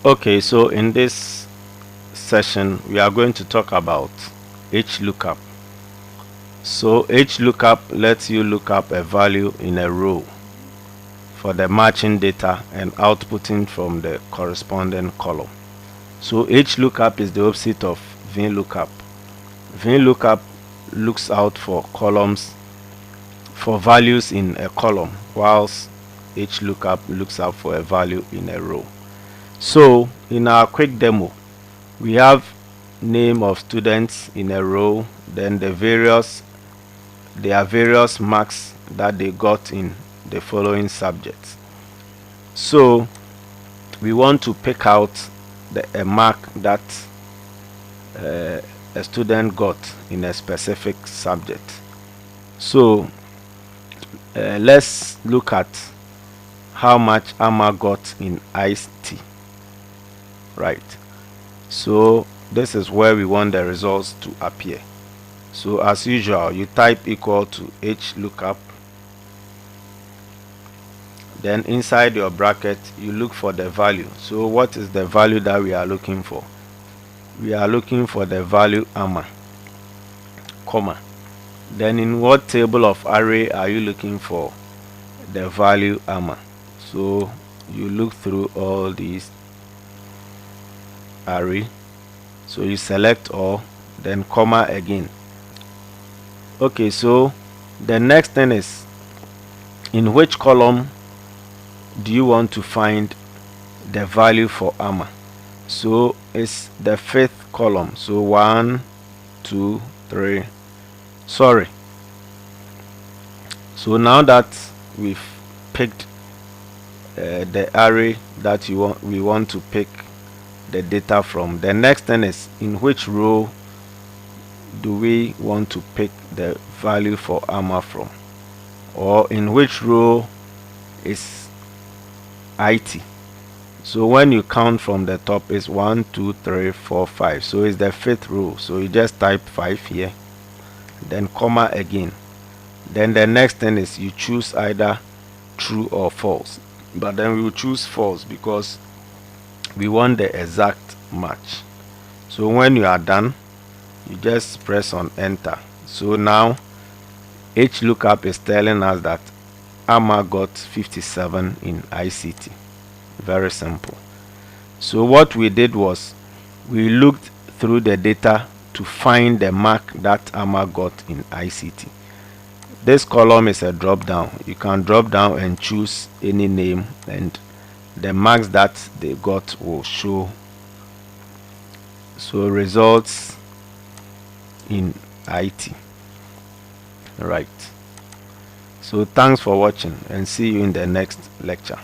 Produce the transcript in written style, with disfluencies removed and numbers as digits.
Okay, so in this session we are going to talk about Hlookup. So Hlookup lets you look up a value in a row for the matching data and outputting from the corresponding column. So Hlookup is the opposite of VLOOKUP. VLOOKUP looks out for columns, for values in a column, whilst Hlookup looks out for a value in a row. So in our quick demo, we have name of students in a row, then their various marks that they got in the following subjects. So we want to pick out a mark that a student got in a specific subject. So let's look at how much Amma got in ICT. Right, so this is where we want the results to appear. So as usual, you type equal to Hlookup, then inside your bracket you look for the value. So what is the value that we are looking for? We are looking for the value Amma, comma. Then in what table of array are you looking for the value Amma? So you look through all these array, so you select all, then comma again. Okay, so the next thing is, in which column do you want to find the value for Amma? So it's the fifth column. So 1 2 3, sorry. So now that we've picked the array that we want to pick the data from, the next thing is, in which row do we want to pick the value for Amma from, or in which row is IT? So when you count from the top, is 1 2 3 4 5, so it's the fifth row. So you just type 5 here, then comma again. Then the next thing is you choose either true or false, but then we will choose false because we want the exact match. So when you are done, you just press on enter. So now Hlookup is telling us that Amma got 57 in ICT. Very simple. So what we did was we looked through the data to find the mark that Amma got in ICT. This column is a drop down. You can drop down and choose any name, and the marks that they got will show. So results in IT. Right. So thanks for watching, and see you in the next lecture.